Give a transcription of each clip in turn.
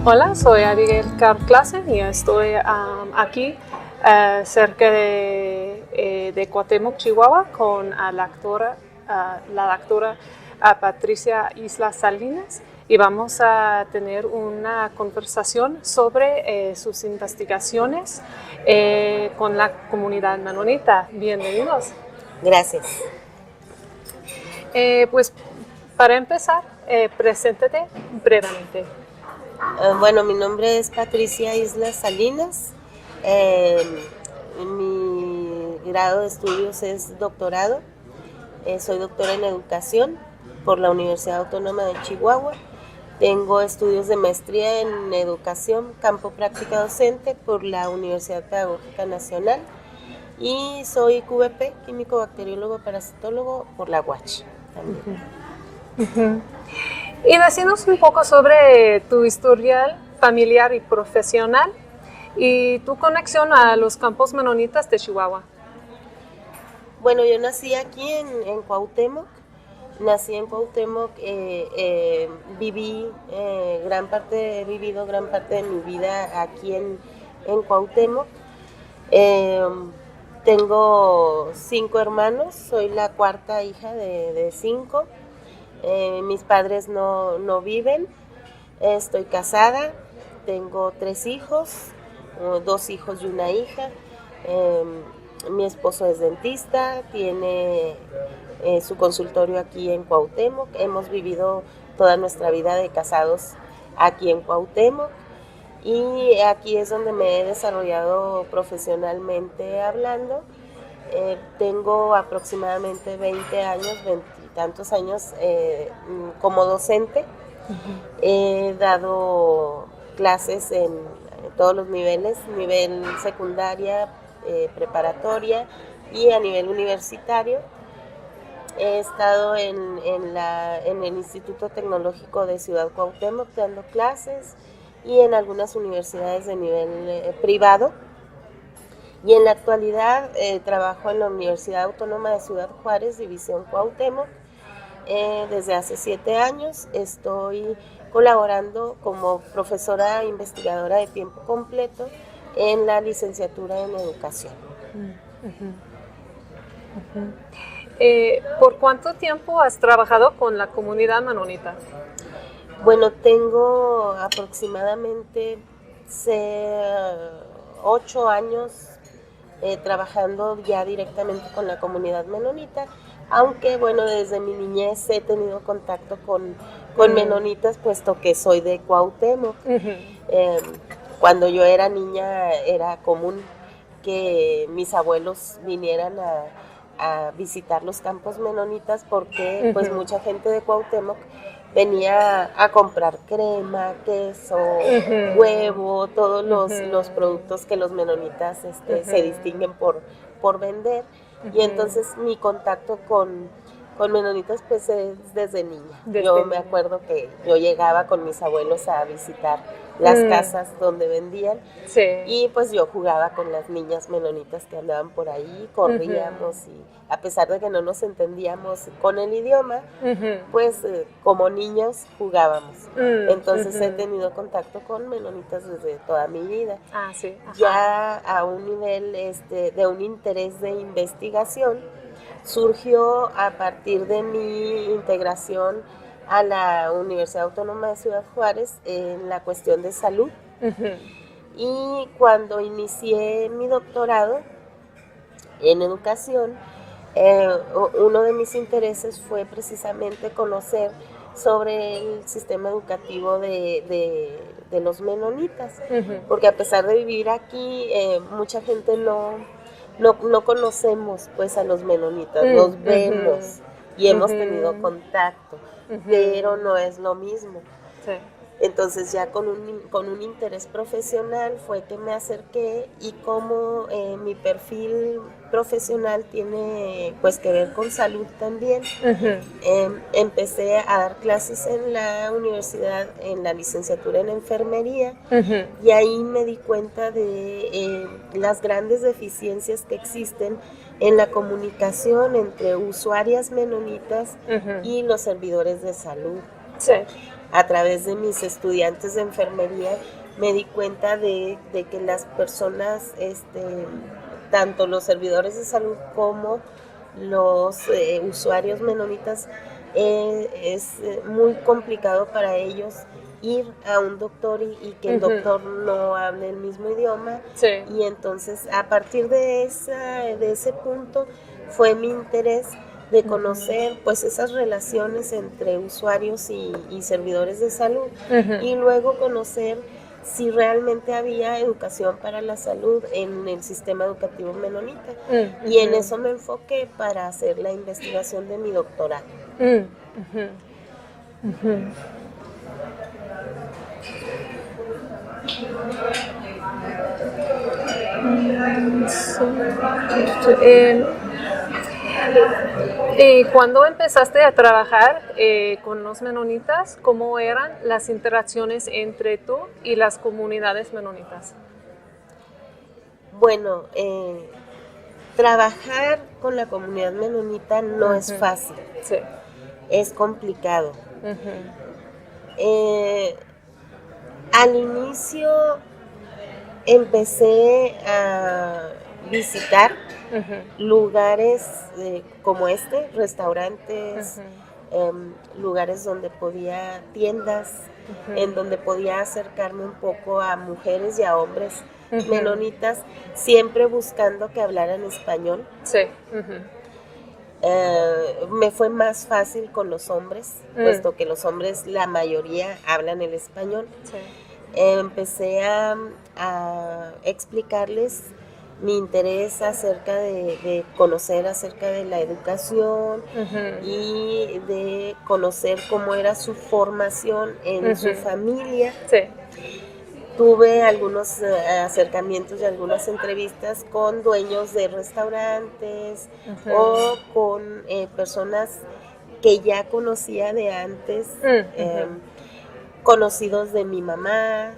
Hola, soy Abigail Clasen y estoy aquí cerca de Cuauhtémoc, Chihuahua, con la doctora Patricia Islas Salinas, y vamos a tener una conversación sobre sus investigaciones con la comunidad menonita. Bienvenidos. Gracias. Pues para empezar, preséntate brevemente. Bueno, mi nombre es Patricia Islas Salinas. Mi grado de estudios es doctorado. Soy doctora en educación por la Universidad Autónoma de Chihuahua. Tengo estudios de maestría en educación, campo práctica docente por la Universidad Pedagógica Nacional. Y soy QVP, químico bacteriólogo parasitólogo por la UACH también. Y decirnos un poco sobre tu historial familiar y profesional y tu conexión a los campos menonitas de Chihuahua. Bueno, yo nací aquí en Cuauhtémoc. He vivido gran parte de mi vida aquí en Cuauhtémoc. Tengo 5 hermanos, soy la cuarta hija de 5. Mis padres no viven. Estoy casada, tengo 3 hijos, 2 hijos y una hija. Mi esposo es dentista, tiene su consultorio aquí en Cuauhtémoc. Hemos vivido toda nuestra vida de casados aquí en Cuauhtémoc, y aquí es donde me he desarrollado profesionalmente hablando. Tengo aproximadamente 20 años, 20 y tantos años como docente. He dado clases en todos los niveles, nivel secundaria, preparatoria y a nivel universitario. He estado en el Instituto Tecnológico de Ciudad Cuauhtémoc dando clases y en algunas universidades de nivel privado. Y en la actualidad trabajo en la Universidad Autónoma de Ciudad Juárez, División Cuauhtémoc. Desde hace 7 años estoy colaborando como profesora investigadora de tiempo completo en la licenciatura en educación. ¿Por cuánto tiempo has trabajado con la comunidad menonita? Bueno, tengo aproximadamente 8 años trabajando ya directamente con la comunidad menonita, aunque bueno, desde mi niñez he tenido contacto con menonitas, puesto que soy de Cuauhtémoc. Cuando yo era niña era común que mis abuelos vinieran a visitar los campos menonitas, porque pues mucha gente de Cuauhtémoc venía a comprar crema, queso, huevo, todos los productos que los menonitas se distinguen por vender. Y entonces mi contacto con menonitas pues es desde niña. Yo me acuerdo que yo llegaba con mis abuelos a visitar las casas donde vendían, sí. Y pues yo jugaba con las niñas menonitas que andaban por ahí, corríamos, y a pesar de que no nos entendíamos con el idioma, pues como niños jugábamos. Entonces he tenido contacto con menonitas desde toda mi vida. Sí. Ya a un nivel de un interés de investigación, surgió a partir de mi integración a la Universidad Autónoma de Ciudad Juárez en la cuestión de salud. Y cuando inicié mi doctorado en educación, uno de mis intereses fue precisamente conocer sobre el sistema educativo de los menonitas, porque a pesar de vivir aquí, mucha gente no conocemos pues a los menonitas, los vemos y hemos tenido contacto, pero no es lo mismo. Sí. Entonces ya con un interés profesional fue que me acerqué, y como mi perfil profesional tiene pues que ver con salud también, empecé a dar clases en la universidad en la licenciatura en enfermería, y ahí me di cuenta de las grandes deficiencias que existen en la comunicación entre usuarias menonitas y los servidores de salud. Sí. A través de mis estudiantes de enfermería me di cuenta de que las personas, tanto los servidores de salud como los usuarios menonitas, es muy complicado para ellos ir a un doctor y que el doctor no hable el mismo idioma. Sí. Y entonces a partir de ese punto fue mi interés de conocer pues esas relaciones entre usuarios y servidores de salud, y luego conocer si realmente había educación para la salud en el sistema educativo menonita. Y en eso me enfoqué para hacer la investigación de mi doctorado. Y cuando empezaste a trabajar con los menonitas, ¿cómo eran las interacciones entre tú y las comunidades menonitas? Bueno, trabajar con la comunidad menonita no es fácil, sí. Es complicado. Al inicio empecé a visitar lugares como restaurantes, lugares donde tiendas, en donde podía acercarme un poco a mujeres y a hombres menonitas, siempre buscando que hablaran español. Sí. Me fue más fácil con los hombres, puesto que los hombres, la mayoría, hablan el español. Sí. Empecé a explicarles mi interés acerca de conocer acerca de la educación y de conocer cómo era su formación en su familia. Sí. Tuve algunos acercamientos y algunas entrevistas con dueños de restaurantes o con personas que ya conocía de antes, conocidos de mi mamá,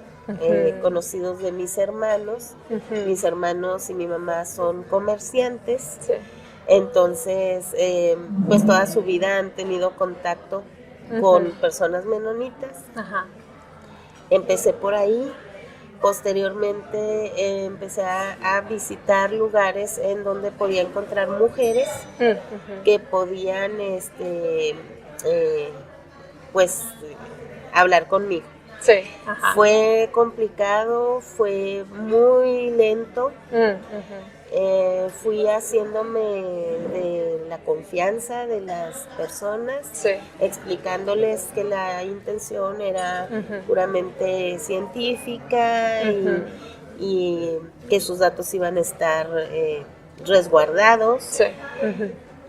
conocidos de mis hermanos. Mis hermanos y mi mamá son comerciantes, sí. Entonces pues toda su vida han tenido contacto con personas menonitas. Empecé por ahí. Posteriormente empecé a visitar lugares en donde podía encontrar mujeres que podían pues hablar conmigo. Sí. Fue complicado, fue muy lento. Fui haciéndome de la confianza de las personas, sí. explicándoles que la intención era puramente científica y que sus datos iban a estar resguardados. Sí.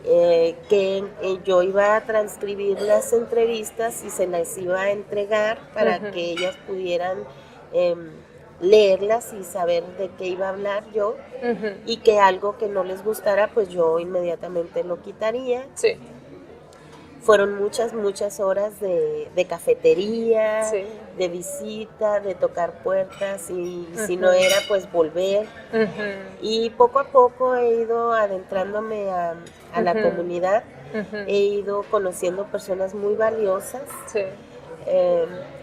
Que yo iba a transcribir las entrevistas y se las iba a entregar para que ellas pudieran leerlas y saber de qué iba a hablar yo, y que algo que no les gustara pues yo inmediatamente lo quitaría. Sí. Fueron muchas horas de cafetería, sí. de visita, de tocar puertas, y si no era pues volver. Y poco a poco he ido adentrándome a la comunidad, he ido conociendo personas muy valiosas. Sí.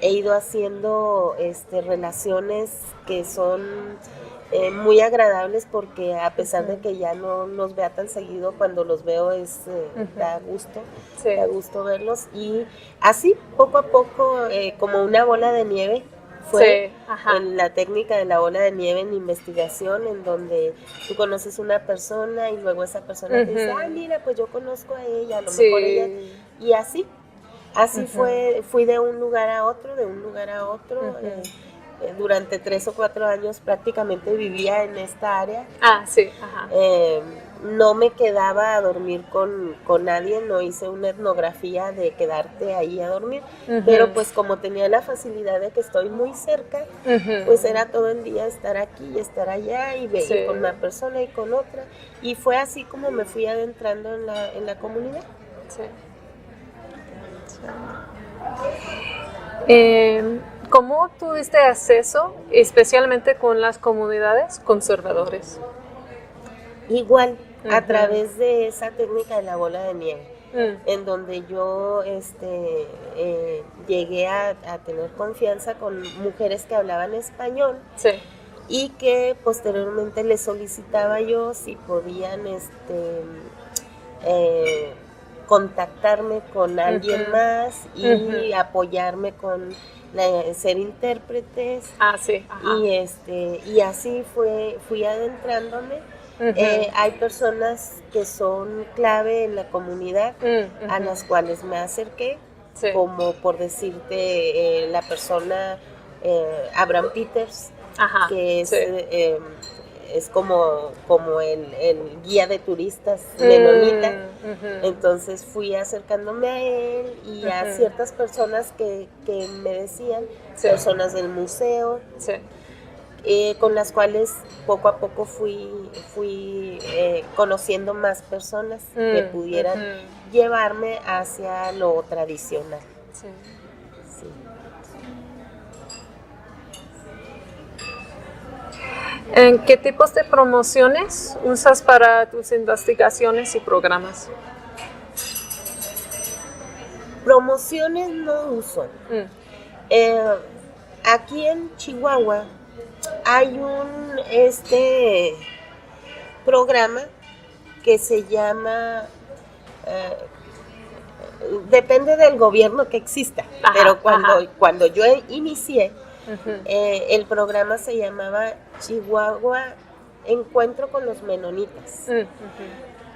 He ido haciendo relaciones que son muy agradables, porque a pesar de que ya no los vea tan seguido, cuando los veo da gusto verlos. Y así poco a poco, como una bola de nieve, fue en la técnica de la bola de nieve en investigación, en donde tú conoces una persona y luego esa persona te dice, mira, pues yo conozco a ella, a lo mejor ella, y así fui de un lugar a otro, durante 3 o 4 años prácticamente vivía en esta área. No me quedaba a dormir con nadie, no hice una etnografía de quedarte ahí a dormir, pero pues como tenía la facilidad de que estoy muy cerca, pues era todo el día estar aquí y estar allá, y venir con una persona y con otra, y fue así como me fui adentrando en la comunidad. ¿Cómo tuviste acceso, especialmente con las comunidades conservadores? Igual, a través de esa técnica de la bola de nieve. en donde yo llegué a tener confianza con mujeres que hablaban español. Sí. Y que posteriormente les solicitaba yo si podían contactarme con alguien más y apoyarme con ser intérpretes. Sí. Ajá. Y así fui adentrándome. Hay personas que son clave en la comunidad a las cuales me acerqué, sí. como por decirte la persona Abraham Peters, Ajá, que sí. Es como el guía de turistas menonita. Entonces fui acercándome a él y a ciertas personas que me decían, sí. personas del museo, sí. Con las cuales poco a poco fui conociendo más personas que pudieran llevarme hacia lo tradicional. Sí. Sí. ¿En qué tipos de promociones usas para tus investigaciones y programas? Promociones no uso. Aquí en Chihuahua hay un programa que se llama, depende del gobierno que exista, pero cuando yo inicié, el programa se llamaba Chihuahua Encuentro con los Menonitas.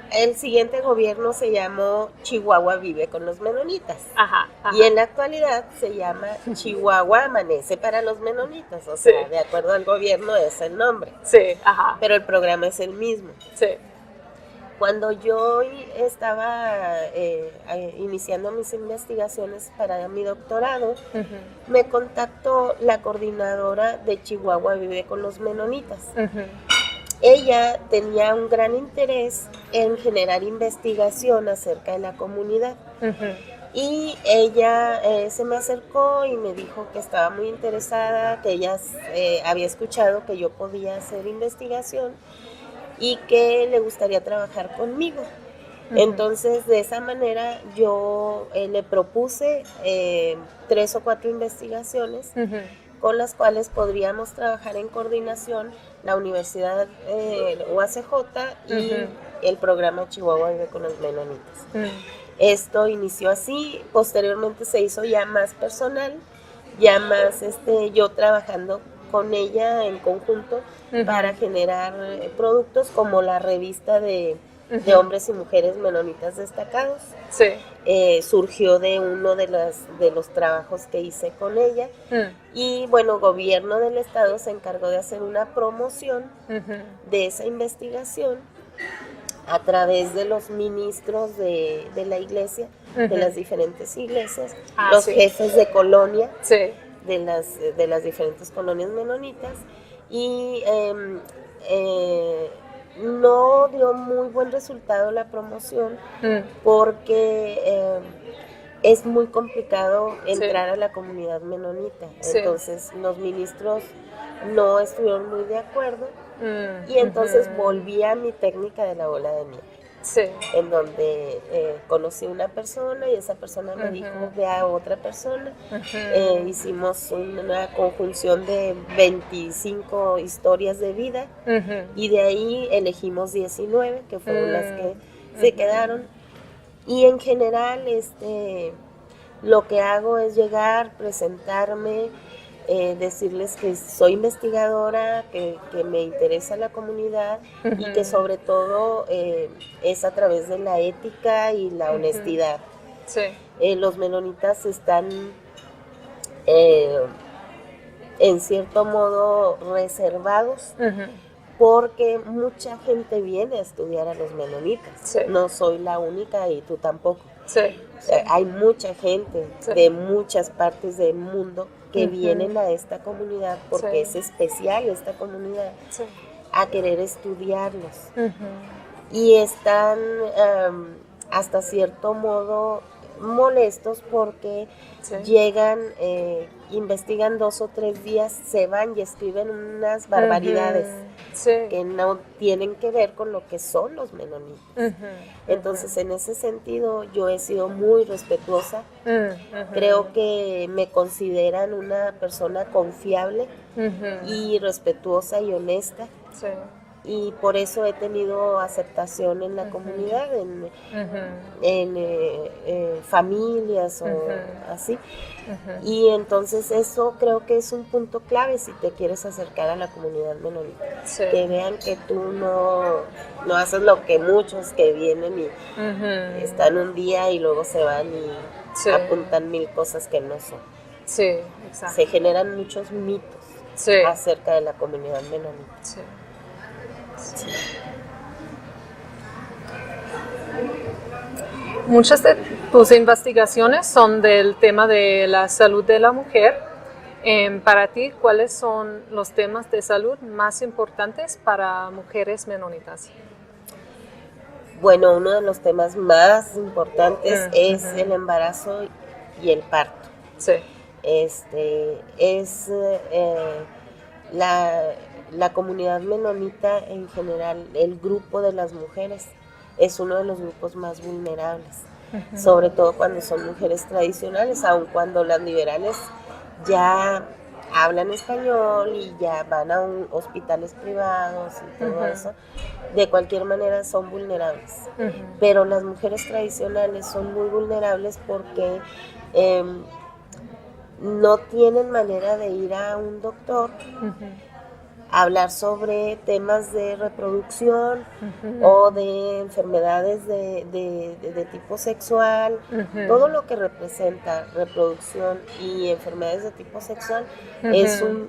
El siguiente gobierno se llamó Chihuahua Vive con los Menonitas. Y en la actualidad se llama Chihuahua Amanece para los Menonitas. O sea, de acuerdo al gobierno es el nombre. Sí, pero el programa es el mismo. Sí. Cuando yo estaba iniciando mis investigaciones para mi doctorado, me contactó la coordinadora de Chihuahua Vive con los Menonitas. Ella tenía un gran interés en generar investigación acerca de la comunidad. Y ella se me acercó y me dijo que estaba muy interesada, que ella había escuchado que yo podía hacer investigación y que le gustaría trabajar conmigo. Entonces, de esa manera, yo le propuse 3 o 4 investigaciones con las cuales podríamos trabajar en coordinación la Universidad UACJ y el programa Chihuahua Vive con los Menonitas. Esto inició así, posteriormente se hizo ya más personal, ya más yo trabajando con ella en conjunto para generar productos como la revista de hombres y mujeres menonitas destacados. Sí. Surgió de uno de los trabajos que hice con ella. Y bueno, gobierno del estado se encargó de hacer una promoción de esa investigación a través de los ministros de la iglesia, de las diferentes iglesias, los jefes de colonia, de las diferentes colonias menonitas, y no dio muy buen resultado la promoción porque es muy complicado entrar a la comunidad menonita. Entonces los ministros no estuvieron muy de acuerdo y entonces volví a mi técnica de la bola de nieve. En donde conocí una persona y esa persona me dijo ve a otra persona. Hicimos una conjunción de 25 historias de vida y de ahí elegimos 19 que fueron las que se quedaron. Y en general lo que hago es llegar, presentarme, decirles que soy investigadora, que me interesa la comunidad y que sobre todo es a través de la ética y la honestidad. Los menonitas están en cierto modo reservados porque mucha gente viene a estudiar a los menonitas. No soy la única y tú tampoco. Hay mucha gente de muchas partes del mundo que vienen a esta comunidad porque es especial esta comunidad a querer estudiarlos y están hasta cierto modo molestos porque Sí. llegan, investigan 2 o 3 días, se van y escriben unas barbaridades Sí. que no tienen que ver con lo que son los menonitas. Entonces, en ese sentido, yo he sido muy respetuosa. Creo que me consideran una persona confiable y respetuosa y honesta. Sí. Y por eso he tenido aceptación en la comunidad, en familias o así. Y entonces eso creo que es un punto clave si te quieres acercar a la comunidad menonita. Sí. Que vean que tú no haces lo que muchos que vienen y están un día y luego se van y Sí. apuntan 1000 cosas que no son. Sí, exacto. Se generan muchos mitos Sí. acerca de la comunidad menonita. Sí. Muchas de tus investigaciones son del tema de la salud de la mujer. Para ti, ¿cuáles son los temas de salud más importantes para mujeres menonitas? Bueno, uno de los temas más importantes es el embarazo y el parto. Sí. La comunidad menonita en general, el grupo de las mujeres, es uno de los grupos más vulnerables, sobre todo cuando son mujeres tradicionales, aun cuando las liberales ya hablan español y ya van a hospitales privados y todo eso, de cualquier manera son vulnerables. Pero las mujeres tradicionales son muy vulnerables porque no tienen manera de ir a un doctor, hablar sobre temas de reproducción o de enfermedades de tipo sexual, todo lo que representa reproducción y enfermedades de tipo sexual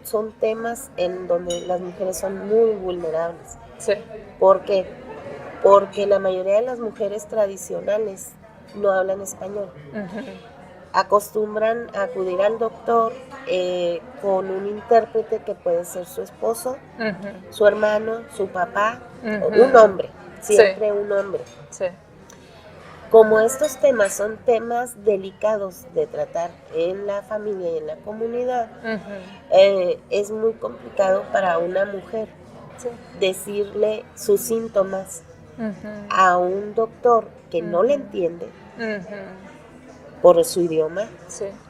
son temas en donde las mujeres son muy vulnerables. Sí. ¿Por qué? Porque la mayoría de las mujeres tradicionales no hablan español. Acostumbran a acudir al doctor con un intérprete que puede ser su esposo, su hermano, su papá, un hombre, siempre un hombre. Sí. Como estos temas son temas delicados de tratar en la familia y en la comunidad, es muy complicado para una mujer decirle sus síntomas a un doctor que no le entiende por su idioma.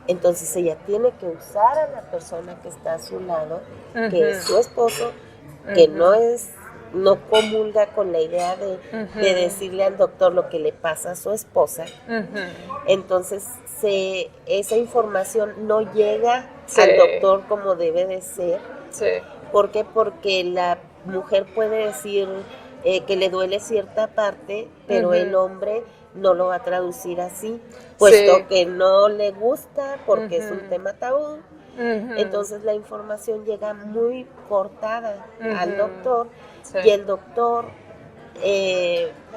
Entonces ella tiene que usar a la persona que está a su lado, que es su esposo, que no comulga con la idea de decirle al doctor lo que le pasa a su esposa. Entonces esa información no llega al doctor como debe de ser. ¿Por qué? Porque la mujer puede decir que le duele cierta parte, pero el hombre no lo va a traducir así, puesto que no le gusta, porque es un tema tabú. Entonces la información llega muy cortada al doctor y el doctor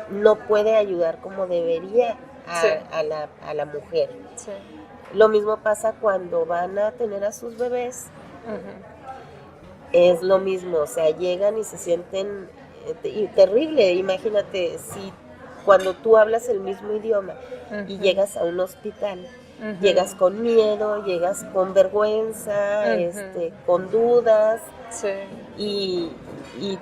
no puede ayudar como debería a la mujer. Lo mismo pasa cuando van a tener a sus bebés. Es lo mismo, o sea, llegan y se sienten terrible. Imagínate si cuando tú hablas el mismo idioma y llegas a un hospital, llegas con miedo, llegas con vergüenza, con dudas, y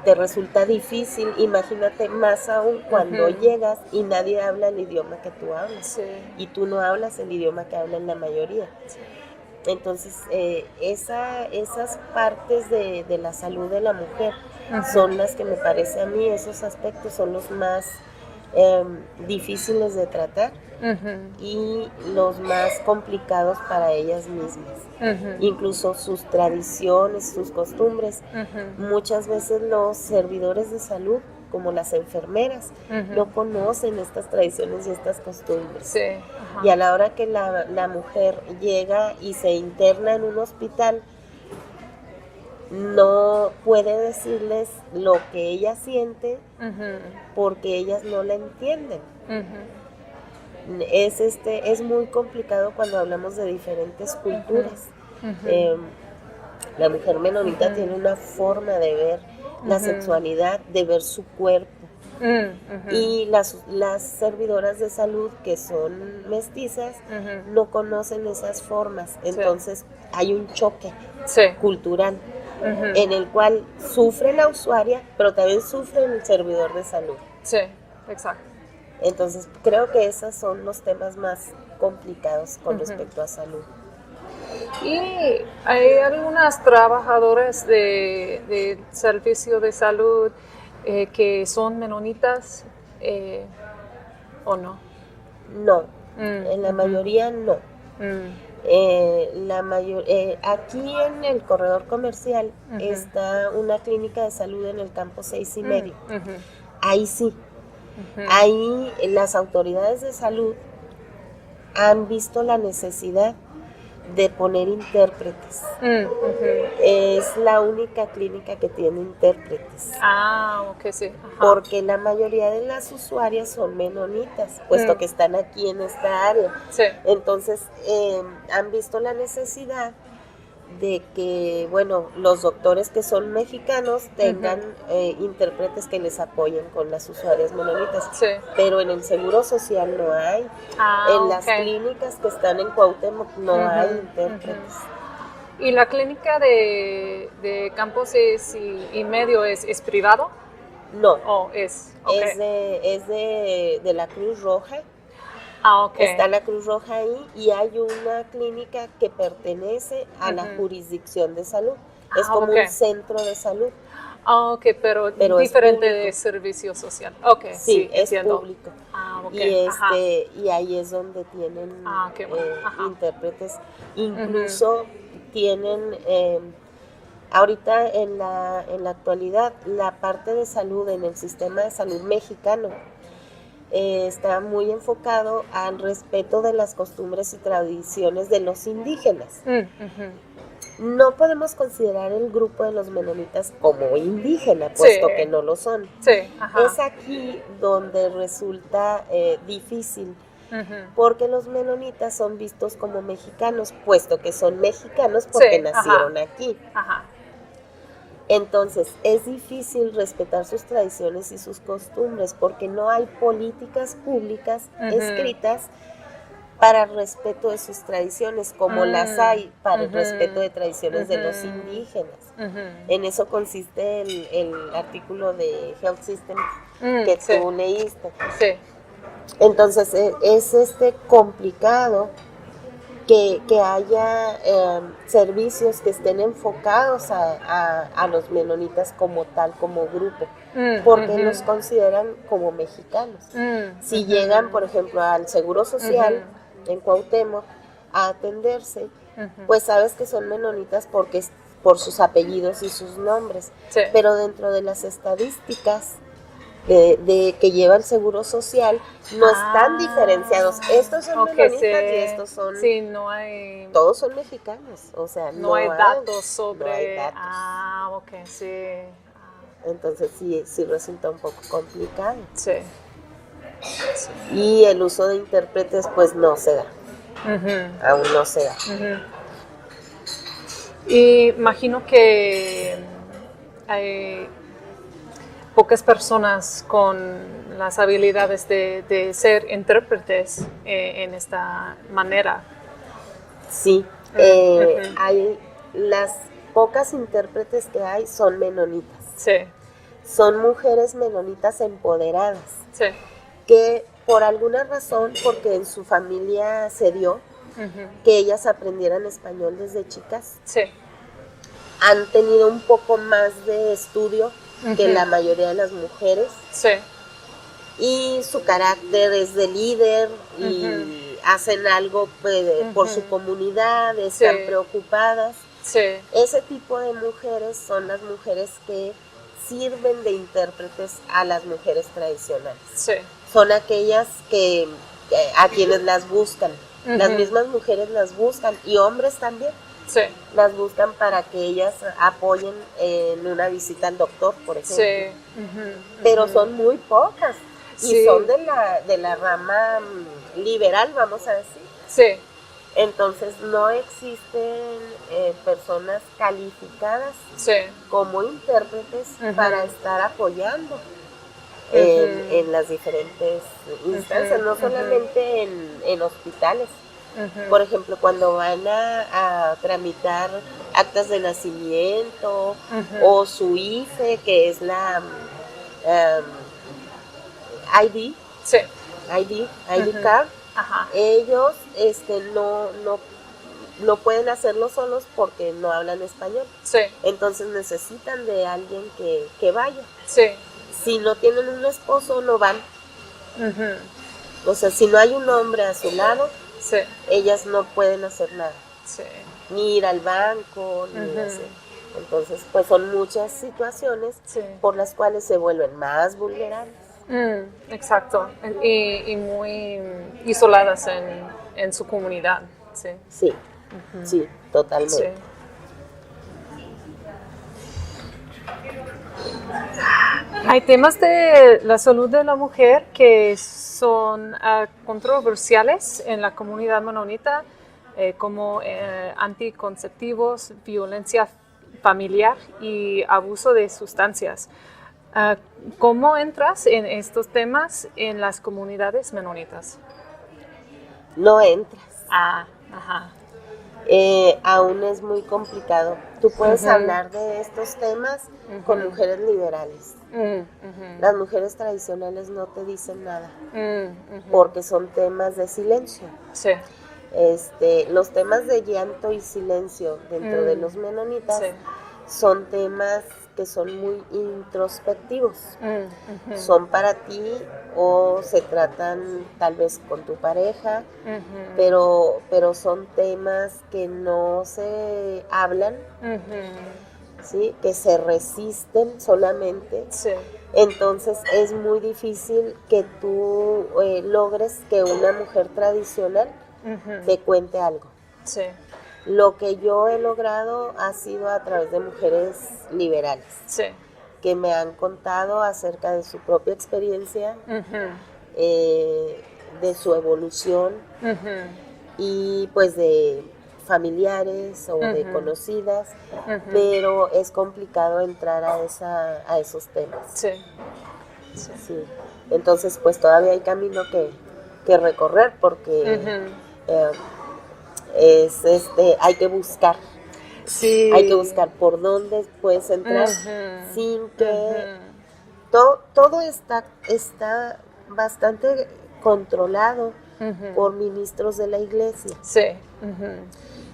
te resulta difícil. Imagínate más aún cuando llegas y nadie habla el idioma que tú hablas y tú no hablas el idioma que hablan la mayoría. Entonces, esas partes de la salud de la mujer son las que me parece a mí, esos aspectos son los más difíciles de tratar y los más complicados para ellas mismas. Incluso sus tradiciones, sus costumbres. Muchas veces los servidores de salud, como las enfermeras, no conocen estas tradiciones y estas costumbres. Y a la hora que la mujer llega y se interna en un hospital, no puede decirles lo que ella siente porque ellas no la entienden. Es muy complicado cuando hablamos de diferentes culturas. La mujer menonita tiene una forma de ver la sexualidad, de ver su cuerpo, Y las servidoras de salud que son mestizas no conocen esas formas, entonces hay un choque cultural en el cual sufre la usuaria, pero también sufre el servidor de salud. Sí, exacto. Entonces creo que esos son los temas más complicados con respecto a salud. Y hay algunas trabajadoras de servicio de salud que son menonitas o no. No, en la mayoría no. Aquí en el corredor comercial está una clínica de salud en el campo 6.5. Ahí sí. Ahí las autoridades de salud han visto la necesidad de poner intérpretes. Es la única clínica que tiene intérpretes. Ok, sí. Porque la mayoría de las usuarias son menonitas, puesto que están aquí en esta área. Sí. Entonces, han visto la necesidad de que, bueno, los doctores que son mexicanos tengan intérpretes que les apoyen con las usuarias menonitas. Sí. Pero en el Seguro Social no hay. En las clínicas que están en Cuauhtémoc no hay intérpretes. ¿Y la clínica de Campo 6.5 es privado? No. Es de la Cruz Roja. Está la Cruz Roja ahí y hay una clínica que pertenece a la jurisdicción de salud. Es como un centro de salud. Pero diferente de servicio social. Sí, es entiendo. público. Y ahí es donde tienen intérpretes. Incluso tienen, ahorita en la actualidad, la parte de salud en el sistema de salud mexicano está muy enfocado al respeto de las costumbres y tradiciones de los indígenas. No podemos considerar el grupo de los menonitas como indígena, puesto que no lo son. Es aquí donde resulta difícil, porque los menonitas son vistos como mexicanos, puesto que son mexicanos porque nacieron aquí. Entonces, es difícil respetar sus tradiciones y sus costumbres porque no hay políticas públicas escritas para el respeto de sus tradiciones, como las hay para el respeto de tradiciones de los indígenas. En eso consiste el artículo de Health System que tú leíste. Entonces, es complicado que haya servicios que estén enfocados a los menonitas como tal, como grupo, porque los consideran como mexicanos. Si llegan, por ejemplo, al Seguro Social en Cuauhtémoc a atenderse, pues sabes que son menonitas porque por sus apellidos y sus nombres, pero dentro de las estadísticas de que lleva el Seguro Social no están diferenciados. Estos son menonitas y estos son... Sí, no hay... Todos son mexicanos, o sea, no hay datos sobre... No hay datos. Sí. Entonces sí resulta un poco complicado. Sí. Y el uso de intérpretes pues no se da. Aún no se da. Y imagino que hay pocas personas con las habilidades de ser intérpretes en esta manera. Sí, hay las pocas intérpretes que hay son menonitas. Son mujeres menonitas empoderadas. Que por alguna razón, porque en su familia se dio, que ellas aprendieran español desde chicas, han tenido un poco más de estudio que la mayoría de las mujeres. Y su carácter es de líder y hacen algo por su comunidad, están preocupadas. Ese tipo de mujeres son las mujeres que sirven de intérpretes a las mujeres tradicionales. Son aquellas a quienes las buscan. Las mismas mujeres las buscan y hombres también. Las buscan para que ellas apoyen en una visita al doctor, por ejemplo. Pero son muy pocas y son de la rama liberal, vamos a decir. Entonces no existen personas calificadas como intérpretes para estar apoyando. en las diferentes instancias, no solamente en hospitales. Por ejemplo, cuando van a tramitar actas de nacimiento o su IFE, que es la ID, Sí. ID card, ellos no pueden hacerlo solos porque no hablan español. Sí. Entonces necesitan de alguien que vaya. Sí. Si no tienen un esposo, no van. O sea, si no hay un hombre a su lado, sí. ellas no pueden hacer nada. Sí. Ni ir al banco, ni hacer. Entonces, pues son muchas situaciones por las cuales se vuelven más vulnerables. Exacto. Y muy isoladas en su comunidad. Sí. Sí, sí, totalmente. Sí. Hay temas de la salud de la mujer que son controversiales en la comunidad menonita, como anticonceptivos, violencia familiar y abuso de sustancias. ¿Cómo entras en estos temas en las comunidades menonitas? No entras. Ajá. Aún es muy complicado. Tú puedes hablar de estos temas con mujeres liberales. Las mujeres tradicionales no te dicen nada porque son temas de silencio. Sí. Los temas de llanto y silencio dentro de los menonitas son temas que son muy introspectivos. Son para ti o se tratan tal vez con tu pareja, pero son temas que no se hablan, ¿sí? Que se resisten solamente. Sí. Entonces es muy difícil que tú logres que una mujer tradicional te cuente algo. Sí. Lo que yo he logrado ha sido a través de mujeres liberales, que me han contado acerca de su propia experiencia, de su evolución y pues de familiares o de conocidas, pero es complicado entrar a esos temas. Sí. Entonces pues todavía hay camino que recorrer porque hay que buscar. Sí. Hay que buscar por dónde puedes entrar sin que todo está bastante controlado por ministros de la iglesia. Sí.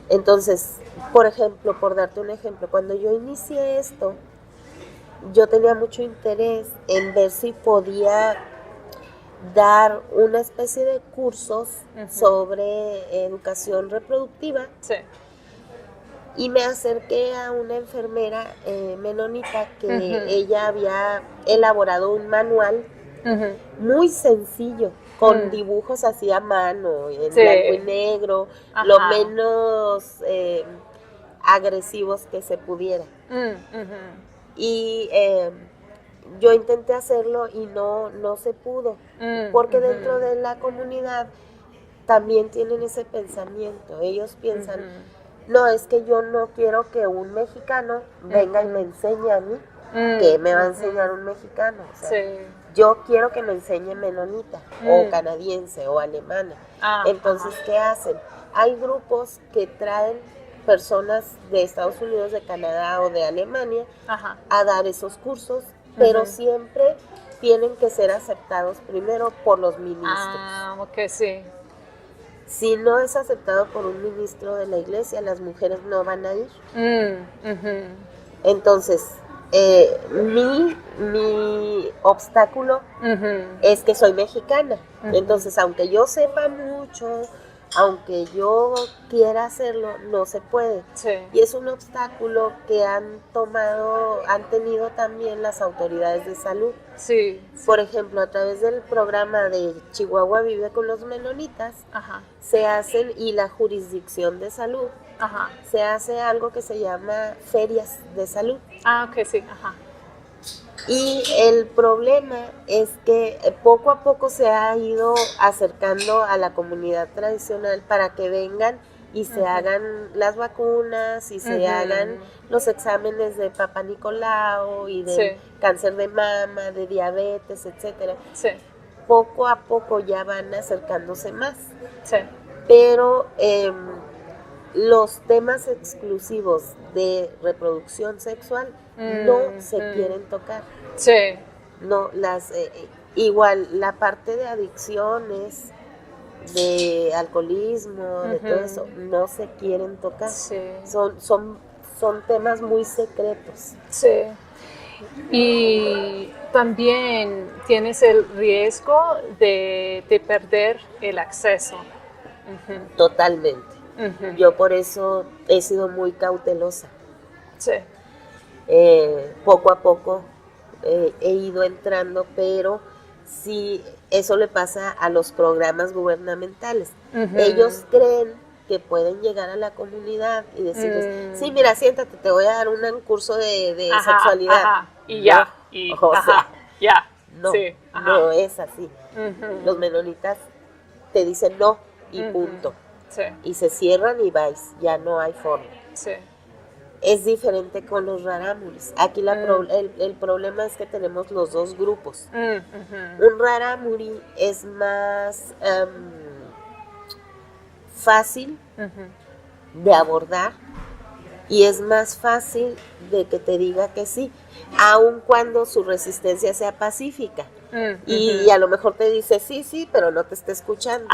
Entonces, por ejemplo, por darte un ejemplo, cuando yo inicié esto, yo tenía mucho interés en ver si podía dar una especie de cursos sobre educación reproductiva. Sí. Y me acerqué a una enfermera menonita que ella había elaborado un manual muy sencillo, con dibujos así a mano, en blanco y negro, lo menos agresivos que se pudiera. Y yo intenté hacerlo y no se pudo, porque dentro de la comunidad también tienen ese pensamiento. Ellos piensan, no, es que yo no quiero que un mexicano venga y me enseñe a mí, que me va a enseñar un mexicano. O sea, yo quiero que me enseñe menonita, o canadiense, o alemana. Entonces, ¿qué hacen? Hay grupos que traen personas de Estados Unidos, de Canadá o de Alemania a dar esos cursos, pero siempre tienen que ser aceptados primero por los ministros. Ok, sí. Si no es aceptado por un ministro de la iglesia, las mujeres no van a ir. Entonces, mi obstáculo es que soy mexicana. Entonces, aunque yo sepa mucho, aunque yo quiera hacerlo, no se puede. Sí. Y es un obstáculo que han tenido también las autoridades de salud. Sí. Por ejemplo, a través del programa de Chihuahua Vive con los Menonitas, se hacen, y la jurisdicción de salud, se hace algo que se llama ferias de salud. Ok, sí, Y el problema es que poco a poco se ha ido acercando a la comunidad tradicional para que vengan y se hagan las vacunas y se hagan los exámenes de Papá Nicolau y de cáncer de mama, de diabetes, etcétera. Sí. Poco a poco ya van acercándose más. Sí. Pero los temas exclusivos de reproducción sexual no se quieren tocar. Sí. No, igual la parte de adicciones, de alcoholismo, de todo eso, no se quieren tocar. Sí. Son temas muy secretos. Sí. Y también tienes el riesgo de perder el acceso. Totalmente. Yo por eso he sido muy cautelosa. Sí. Poco a poco he ido entrando, pero sí, eso le pasa a los programas gubernamentales. Ellos creen que pueden llegar a la comunidad y decirles, sí, mira, siéntate, te voy a dar un curso de sexualidad. Y ya. Ya. No, sí, no es así. Los menonitas te dicen no y punto. Sí. Y se cierran y vais, ya no hay forma. Sí. Es diferente con los rarámuris. Aquí el problema es que tenemos los dos grupos. Un rarámuri es más fácil de abordar y es más fácil de que te diga que sí, aun cuando su resistencia sea pacífica. Y a lo mejor te dice sí, pero no te está escuchando.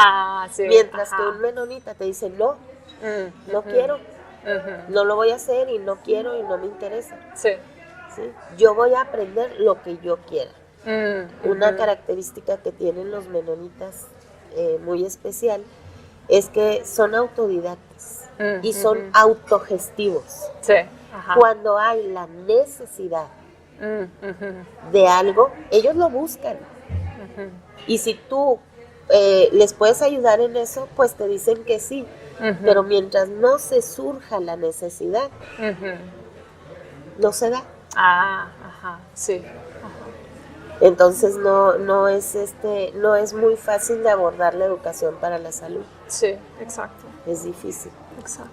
Sí. Mientras que un menonita te dice no, no quiero. No lo voy a hacer y no quiero y no me interesa. Sí. ¿Sí? Yo voy a aprender lo que yo quiera. Una característica que tienen los menonitas muy especial es que son autodidactas y son autogestivos. Sí. Cuando hay la necesidad de algo, ellos lo buscan. Y si tú les puedes ayudar en eso, pues te dicen que sí. Pero mientras no se surja la necesidad, no se da. Sí. Entonces no es muy fácil de abordar la educación para la salud. Sí, exacto. Es difícil. Exacto.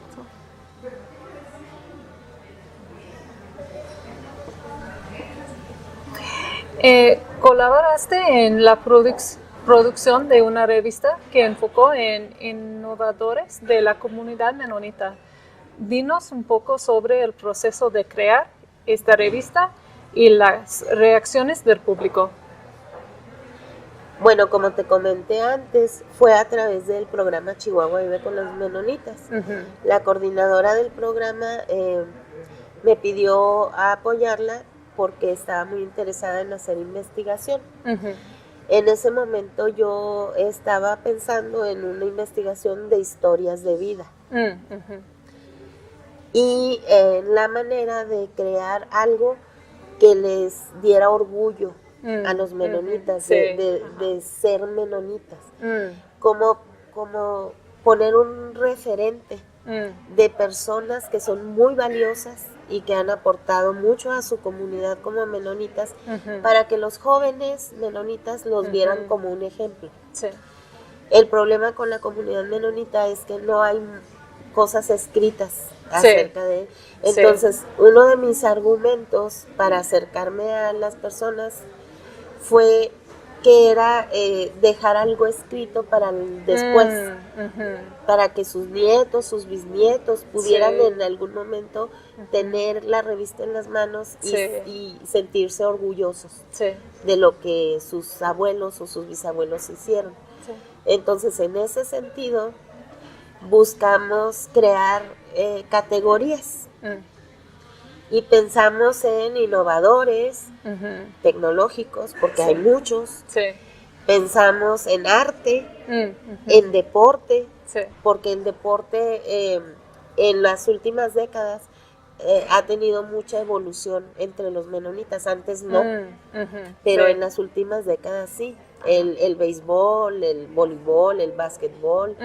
Colaboraste en la producción de una revista que enfocó en innovadores de la comunidad menonita. Dinos un poco sobre el proceso de crear esta revista y las reacciones del público. Bueno, como te comenté antes, fue a través del programa Chihuahua Vive con los Menonitas. La coordinadora del programa me pidió apoyarla porque estaba muy interesada en hacer investigación. En ese momento yo estaba pensando en una investigación de historias de vida. Y la manera de crear algo que les diera orgullo a los menonitas, de ser menonitas. Como poner un referente de personas que son muy valiosas y que han aportado mucho a su comunidad como menonitas, para que los jóvenes menonitas los vieran como un ejemplo. Sí. El problema con la comunidad menonita es que no hay cosas escritas acerca de él. Entonces, uno de mis argumentos para acercarme a las personas fue que era dejar algo escrito para el después, para que sus nietos, sus bisnietos pudieran en algún momento tener la revista en las manos y sentirse orgullosos de lo que sus abuelos o sus bisabuelos hicieron. Entonces, en ese sentido, buscamos crear categorías. Y pensamos en innovadores, tecnológicos, porque hay muchos. Pensamos en arte, en deporte, porque el deporte en las últimas décadas ha tenido mucha evolución entre los menonitas. Antes no, pero en las últimas décadas sí. El béisbol, el voleibol, el básquetbol,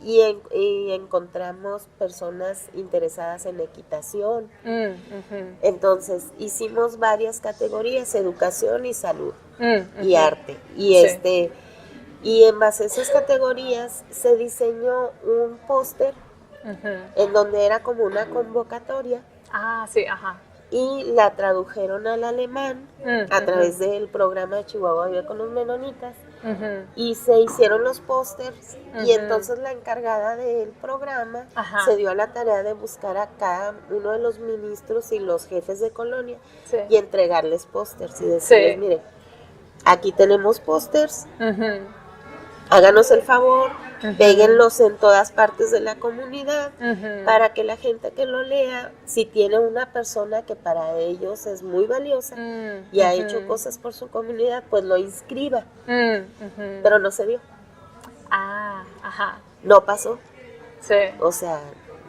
y encontramos personas interesadas en equitación. Entonces hicimos varias categorías: educación y salud y arte. Y Y en base a esas categorías se diseñó un póster en donde era como una convocatoria. Ah, sí, ajá. Y la tradujeron al alemán a través del programa de Chihuahua Vive con los Menonitas. Y se hicieron los pósters y entonces la encargada del programa se dio a la tarea de buscar a cada uno de los ministros y los jefes de colonia y entregarles pósters y decirles, mire, aquí tenemos pósters, háganos el favor, péguenlos en todas partes de la comunidad para que la gente que lo lea, si tiene una persona que para ellos es muy valiosa y ha hecho cosas por su comunidad, pues lo inscriba. Pero no se dio. No pasó. Sí. O sea,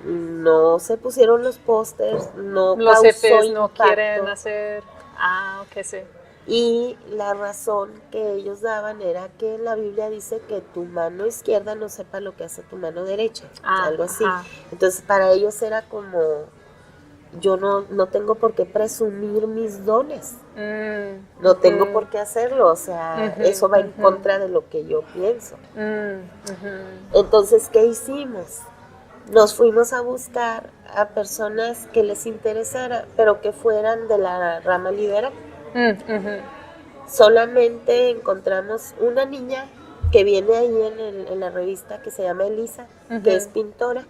no se pusieron los pósters, no los causó jefes impacto. No quieren hacer. Ok, sí. Y la razón que ellos daban era que la Biblia dice que tu mano izquierda no sepa lo que hace tu mano derecha, algo así. Entonces para ellos era como, yo no tengo por qué presumir mis dones, no tengo por qué hacerlo, o sea, eso va en contra de lo que yo pienso. Entonces, ¿qué hicimos? Nos fuimos a buscar a personas que les interesara, pero que fueran de la rama liberal. Solamente encontramos una niña que viene ahí en la revista que se llama Elisa, que es pintora.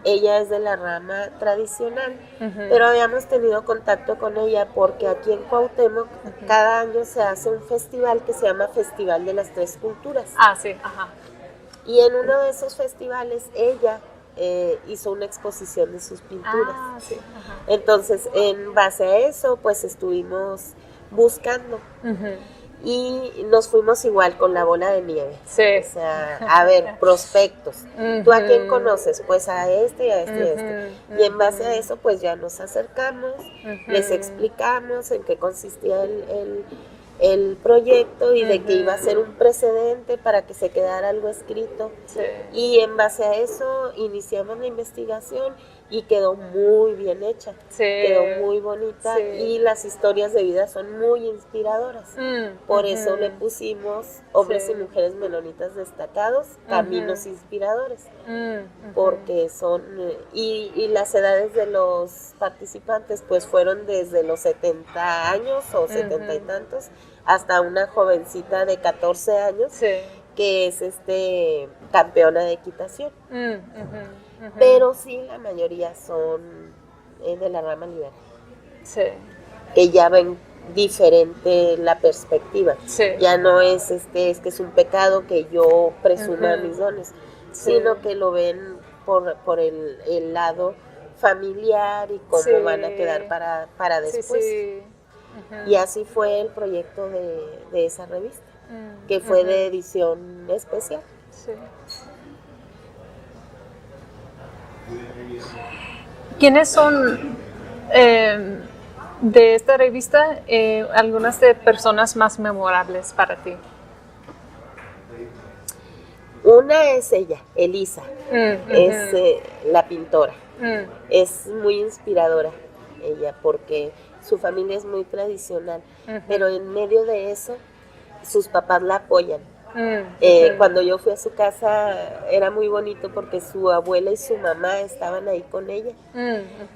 Ella es de la rama tradicional, pero habíamos tenido contacto con ella porque aquí en Cuauhtémoc cada año se hace un festival que se llama Festival de las Tres Culturas. Sí, Y en uno de esos festivales ella hizo una exposición de sus pinturas. Sí, Entonces, en base a eso, pues estuvimos buscando y nos fuimos igual con la bola de nieve. Sí. O sea, a ver, prospectos. ¿Tú a quién conoces? Pues a este y a este y a este. Y en base a eso, pues ya nos acercamos, les explicamos en qué consistía el proyecto y de que iba a ser un precedente para que se quedara algo escrito. Y en base a eso iniciamos la investigación y quedó muy bien hecha, quedó muy bonita y las historias de vida son muy inspiradoras. Por eso le pusimos Hombres y Mujeres Menonitas Destacados, Caminos Inspiradores, porque son, y las edades de los participantes pues fueron desde los 70 años o 70 y tantos, hasta una jovencita de 14 años que es campeona de equitación. Pero sí, la mayoría son de la rama liberal. Que ya ven diferente la perspectiva. Ya no es es que es un pecado que yo presuma mis dones, sino que lo ven por el lado familiar y cómo van a quedar para después. Y así fue el proyecto de esa revista, que fue de edición especial. ¿Quiénes son de esta revista algunas de personas más memorables para ti? Una es ella, Elisa, es la pintora. Es muy inspiradora ella porque su familia es muy tradicional, pero en medio de eso sus papás la apoyan. Cuando yo fui a su casa era muy bonito porque su abuela y su mamá estaban ahí con ella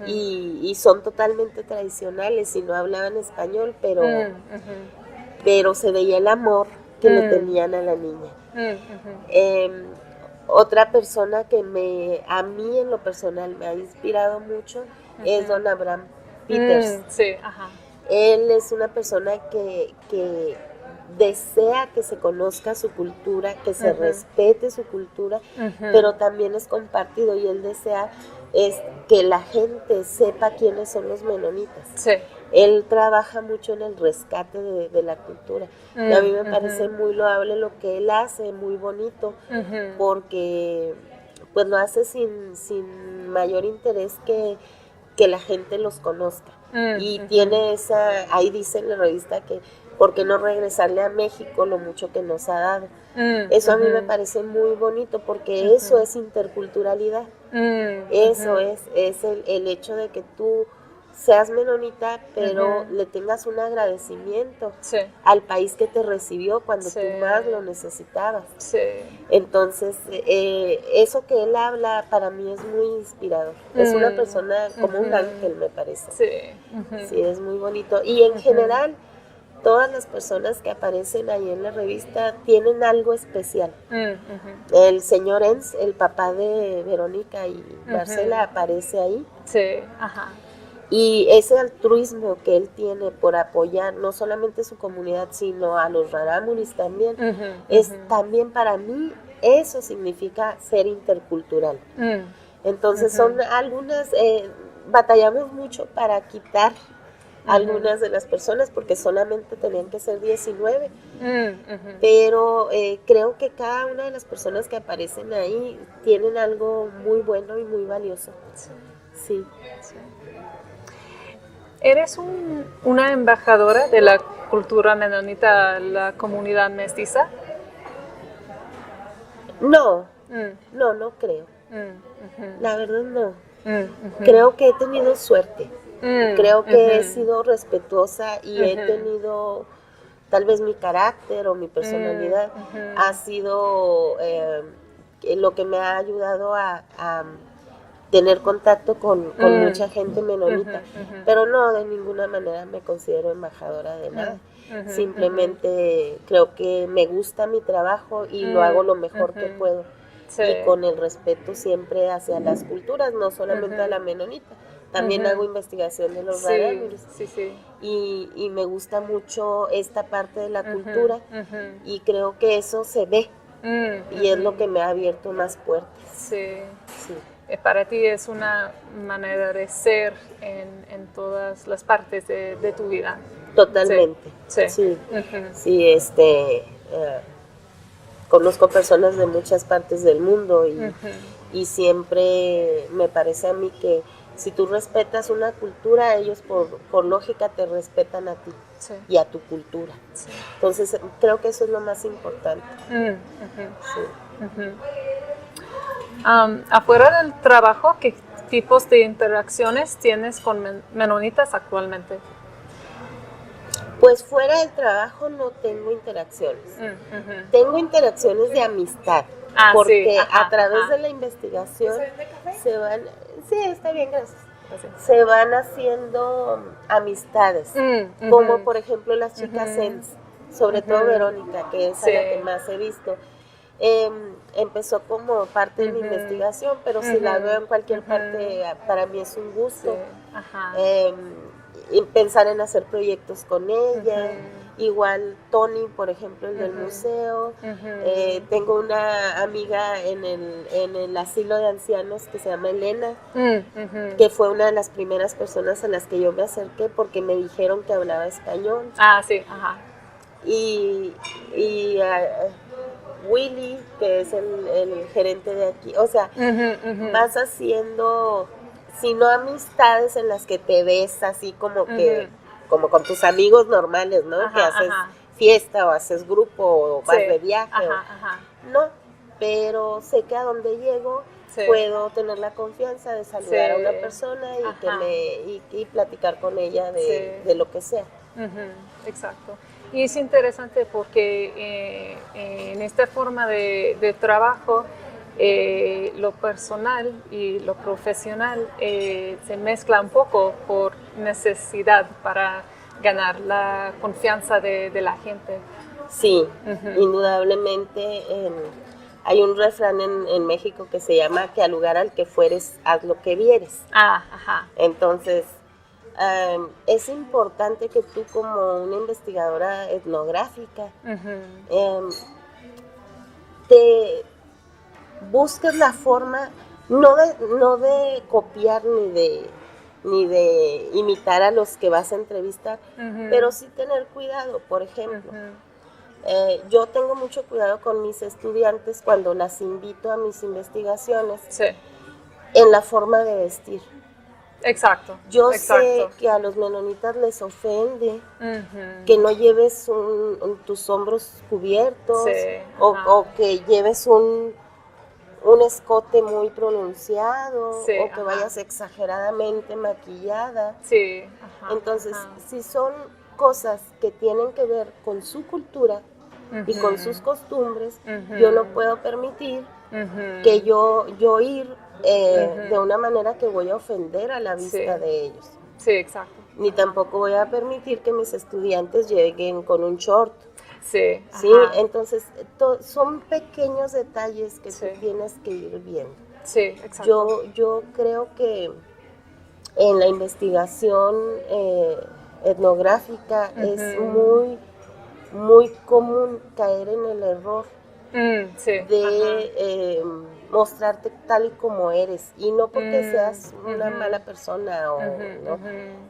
y son totalmente tradicionales y no hablaban español, pero se veía el amor que le tenían a la niña. Otra persona que a mí en lo personal me ha inspirado mucho es don Abraham Peters. Él es una persona que desea que se conozca su cultura, que se respete su cultura, pero también es compartido y él desea que la gente sepa quiénes son los menonitas. Él trabaja mucho en el rescate de la cultura y a mí me parece muy loable lo que él hace, muy bonito, porque pues lo hace sin mayor interés que la gente los conozca. Y tiene ahí dice en la revista que ¿por qué no regresarle a México lo mucho que nos ha dado? Eso a mí me parece muy bonito porque eso es interculturalidad. Eso es el hecho de que tú seas menonita, pero le tengas un agradecimiento al país que te recibió cuando tú más lo necesitabas. Entonces, eso que él habla para mí es muy inspirador. Es una persona como un ángel, me parece. Sí, es muy bonito. Y en general, todas las personas que aparecen ahí en la revista tienen algo especial. El señor Enz, el papá de Verónica y Marcela, aparece ahí. Y ese altruismo que él tiene por apoyar no solamente su comunidad, sino a los rarámuris también, es también para mí, eso significa ser intercultural. Entonces son algunas, batallamos mucho para quitar algunas de las personas porque solamente tenían que ser 19, pero creo que cada una de las personas que aparecen ahí tienen algo muy bueno y muy valioso. Sí. ¿Eres una embajadora de la cultura menonita, la comunidad mestiza? No, no creo. La verdad no. Creo que he tenido suerte. Creo que he sido respetuosa y he tenido, tal vez mi carácter o mi personalidad ha sido lo que me ha ayudado a tener contacto con mucha gente menonita, pero no, de ninguna manera me considero embajadora de nada. Simplemente creo que me gusta mi trabajo y lo hago lo mejor que puedo. Y con el respeto siempre hacia las culturas, no solamente a la menonita. También hago investigación de los rarámuris. Y me gusta mucho esta parte de la cultura y creo que eso se ve y es lo que me ha abierto más puertas. Para ti es una manera de ser en todas las partes de tu vida. Totalmente. Sí, conozco personas de muchas partes del mundo y siempre me parece a mí que si tú respetas una cultura, ellos por lógica te respetan a ti y a tu cultura. Entonces creo que eso es lo más importante. Afuera del trabajo, ¿qué tipos de interacciones tienes con menonitas actualmente? Pues fuera del trabajo no tengo interacciones. Tengo interacciones de amistad, porque a través de la investigación se van... Sí, está bien, gracias. Se van haciendo amistades, como por ejemplo las chicas Enz, sobre todo Verónica, que es a la que más he visto. Empezó como parte de mi investigación, pero si la veo en cualquier parte, para mí es un gusto. Y pensar en hacer proyectos con ella. Igual Tony, por ejemplo, el del museo. Tengo una amiga en el asilo de ancianos que se llama Elena, que fue una de las primeras personas a las que yo me acerqué porque me dijeron que hablaba español. Y Willy, que es el gerente de aquí, o sea, vas haciendo, si no amistades en las que te ves así como que, como con tus amigos normales, ¿no? Que haces fiesta o haces grupo o vas de viaje. No, pero sé que a donde llego puedo tener la confianza de saludar a una persona y platicar con ella de lo que sea. Exacto. Y es interesante porque en esta forma de trabajo, lo personal y lo profesional se mezcla un poco por necesidad para ganar la confianza de la gente. Sí, indudablemente. Hay un refrán en México que se llama que al lugar al que fueres, haz lo que vieres. Entonces, es importante que tú como una investigadora etnográfica te busques la forma no de copiar ni de imitar a los que vas a entrevistar, pero sí tener cuidado. Por ejemplo, yo tengo mucho cuidado con mis estudiantes cuando las invito a mis investigaciones en la forma de vestir. Yo sé que a los menonitas les ofende que no lleves tus hombros cubiertos o que lleves un escote muy pronunciado, Sí, o que ajá. vayas exageradamente maquillada. Sí, ajá, Entonces, ajá. si son cosas que tienen que ver con su cultura y con sus costumbres, yo no puedo permitir que yo ir de una manera que voy a ofender a la vista Sí. de ellos. Sí, exacto. Ni tampoco voy a permitir que mis estudiantes lleguen con un short. Sí, Sí, ajá. entonces son pequeños detalles que Sí. tú tienes que ir viendo. Sí, exacto. Yo creo que en la investigación etnográfica es muy común caer en el error Sí, de mostrarte tal y como eres, y no porque seas una mala persona o no,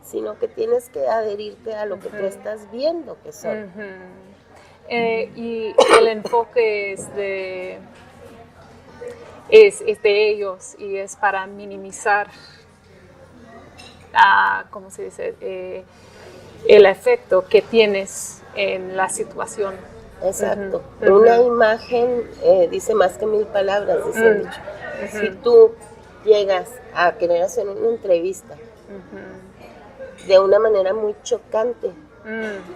sino que tienes que adherirte a lo que tú estás viendo que son. Y el enfoque es de ellos y es para minimizar, ¿cómo se dice? El efecto que tienes en la situación. Exacto. Una imagen dice más que 1000 palabras, dice el dicho. Si tú llegas a querer hacer una entrevista de una manera muy chocante,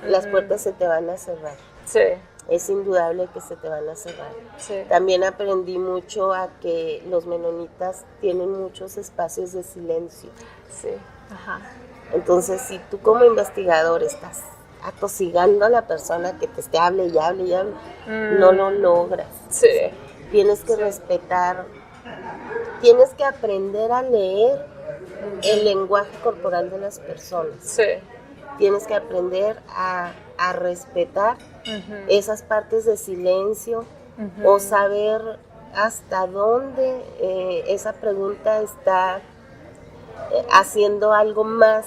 las puertas se te van a cerrar. Sí. Es indudable que se te van a cerrar. Sí. También aprendí mucho a que los menonitas tienen muchos espacios de silencio. Sí. Ajá. Entonces, si tú como investigador estás atosigando a la persona que te esté hable y hable y hable, no lo logras. Sí. Tienes que respetar, tienes que aprender a leer el lenguaje corporal de las personas. Sí. Tienes que aprender a respetar esas partes de silencio o saber hasta dónde esa pregunta está haciendo algo más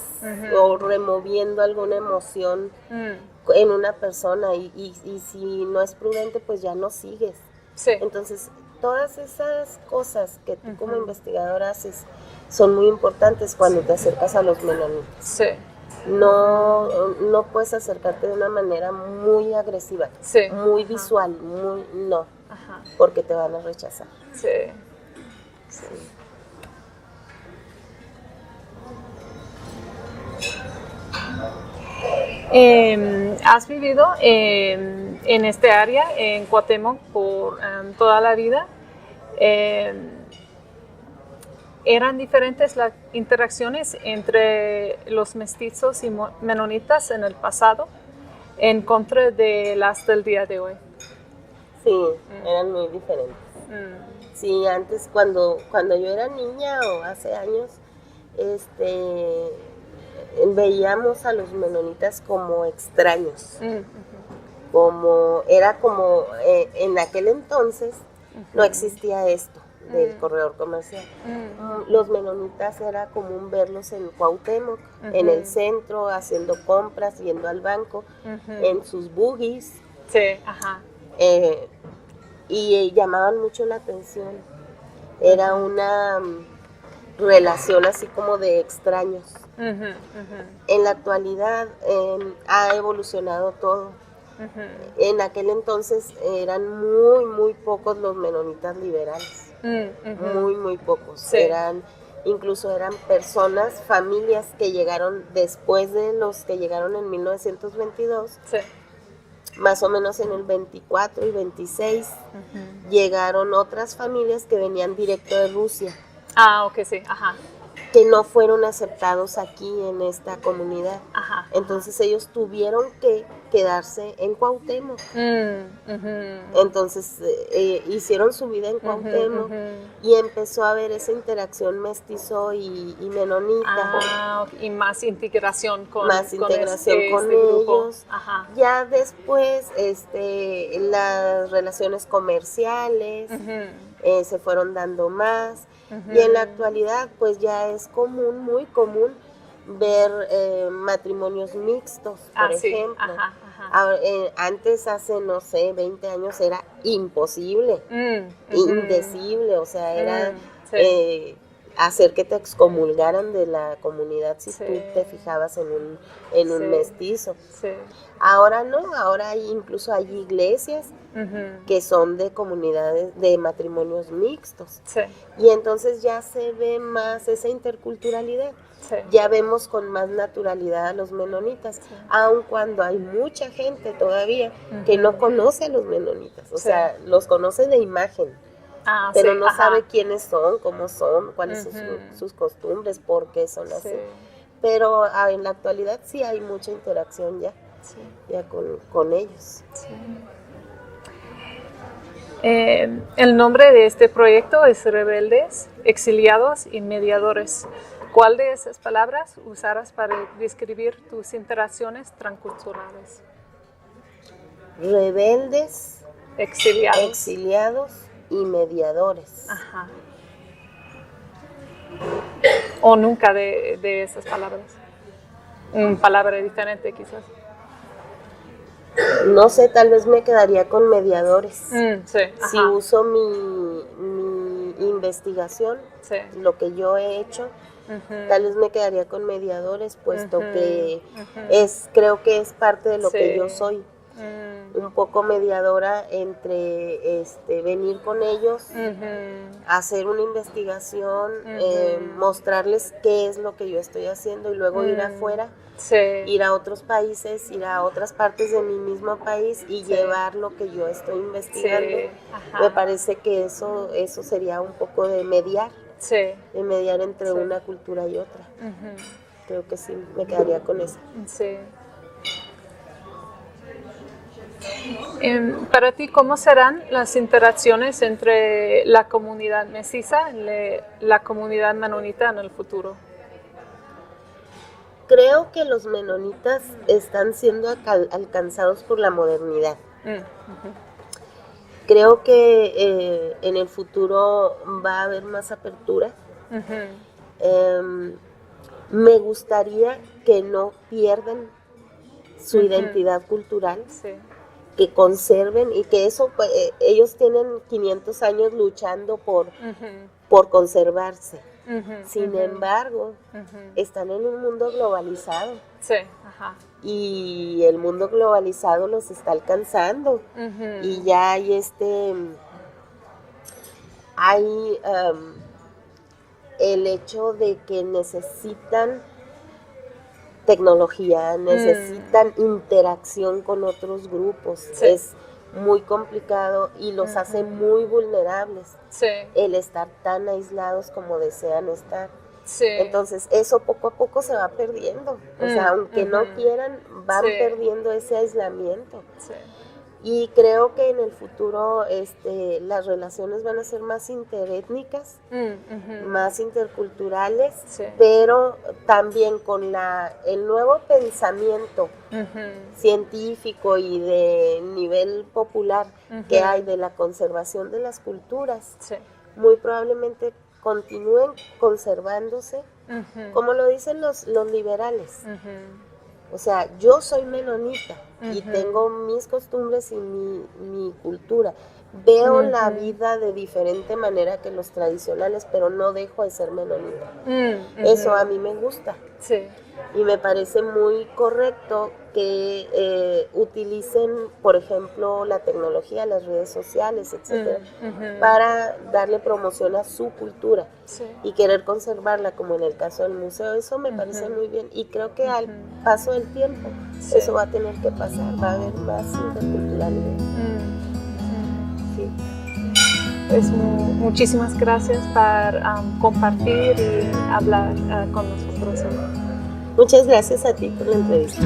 o removiendo alguna emoción en una persona, y si no es prudente, pues ya no sigues. Sí. Entonces, todas esas cosas que tú como investigador haces son muy importantes cuando te acercas a los menonitas. Sí. No puedes acercarte de una manera muy agresiva, Sí. muy visual, muy no, Ajá. porque te van a rechazar. Sí. Sí. ¿Has vivido en este área, en Cuauhtémoc, por toda la vida? ¿Eran diferentes las interacciones entre los mestizos y menonitas en el pasado en contra de las del día de hoy? Sí, eran muy diferentes. Sí, antes cuando yo era niña o hace años, veíamos a los menonitas como extraños. Era como en aquel entonces no existía esto del corredor comercial. Los menonitas era común verlos en Cuauhtémoc, en el centro, haciendo compras, yendo al banco, en sus buggies. Sí, ajá. Y llamaban mucho la atención. Era una relación así como de extraños. En la actualidad ha evolucionado todo. En aquel entonces eran muy pocos los menonitas liberales. Muy pocos. Sí. Incluso eran personas, familias que llegaron después de los que llegaron en 1922. Sí. Más o menos en el 24 y 26 llegaron otras familias que venían directo de Rusia. Ok, sí, ajá. Que no fueron aceptados aquí en esta comunidad. Ajá. Entonces ellos tuvieron que quedarse en Cuauhtémoc. Entonces hicieron su vida en Cuauhtémoc y empezó a haber esa interacción mestizo y menonita. Y más integración con ellos. Ajá. Ya después las relaciones comerciales se fueron dando más. Y en la actualidad pues ya es muy común ver matrimonios mixtos, por ejemplo. Sí. Ajá. Ahora, antes, hace, no sé, 20 años era imposible, indecible, o sea, era hacer que te excomulgaran de la comunidad si Sí. tú te fijabas en un Sí. mestizo. Sí. Ahora no, ahora incluso hay iglesias Ujú. que son de comunidades de matrimonios mixtos. Sí. Y entonces ya se ve más esa interculturalidad. Sí. Ya vemos con más naturalidad a los menonitas, Sí. aun cuando hay mucha gente todavía que no Ujú. conoce a los menonitas, o Sí. sea, los conoce de imagen, Ah, pero sí, no ajá. sabe quiénes son, cómo son, cuáles son Ujú. sus costumbres, por qué son así. Sí. Pero en la actualidad sí hay mucha interacción Sí. ya con ellos. Sí. El nombre de este proyecto es Rebeldes, Exiliados y Mediadores. ¿Cuál de esas palabras usarás para describir tus interacciones transculturales? Rebeldes, Exiliados. exiliados y mediadores. Ajá. O nunca de esas palabras. Una palabra diferente quizás. No sé, tal vez me quedaría con mediadores. Sí, Si ajá. uso mi investigación, Sí. lo que yo he hecho, Ujú. tal vez me quedaría con mediadores, puesto Ujú, que ujú. creo que es parte de lo que Sí. yo soy, Mm, un poco mediadora entre venir con ellos, ujú, hacer una investigación, Ujú. mostrarles qué es lo que yo estoy haciendo y luego ir afuera, Sí. ir a otros países, ir a otras partes de mi mismo país y Sí. llevar lo que yo estoy investigando. Sí, ajá. Me parece que eso sería un poco de mediar Sí. entre Sí. una cultura y otra. Ujú. Creo que sí, me quedaría con eso. Sí. Para ti, ¿cómo serán las interacciones entre la comunidad mestiza y la comunidad menonita en el futuro? Creo que los menonitas están siendo alcanzados por la modernidad. Ujú. Creo que en el futuro va a haber más apertura. Ujú. Me gustaría que no pierdan su Ujú. identidad cultural, Sí. que conserven y que eso, pues, ellos tienen 500 años luchando Ujú. por conservarse. Ujú. Sin Ujú. embargo, Ujú. están en un mundo globalizado Sí, ajá. y el mundo globalizado los está alcanzando. Ujú. Y ya hay el hecho de que necesitan tecnología, necesitan interacción con otros grupos. Sí. Es muy complicado y los hace muy vulnerables Sí. el estar tan aislados como desean estar. Sí. Entonces eso poco a poco se va perdiendo. O sea, aunque no quieran, van Sí. perdiendo ese aislamiento. Sí. Y creo que en el futuro las relaciones van a ser más interétnicas, Ujú. más interculturales, Sí. pero también con el nuevo pensamiento Ujú. científico y de nivel popular que Ujú. hay de la conservación de las culturas, Sí. muy probablemente continúen conservándose, Ujú. como lo dicen los liberales. Ujú. O sea, yo soy menonita y Ujú. tengo mis costumbres y mi cultura. Veo la Ujú. vida de diferente manera que los tradicionales, pero no dejo de ser menonita. Ujú. Eso a mí me gusta Sí. y me parece muy correcto que utilicen, por ejemplo, la tecnología, las redes sociales, etcétera, Ujú. para darle promoción a su cultura Sí. y querer conservarla, como en el caso del museo. Eso me parece muy bien y creo que al paso del tiempo Sí. eso va a tener que pasar, va a haber más interculturalidad. Sí. Pues muchísimas gracias por compartir y hablar con nosotros. Muchas gracias a ti por la entrevista.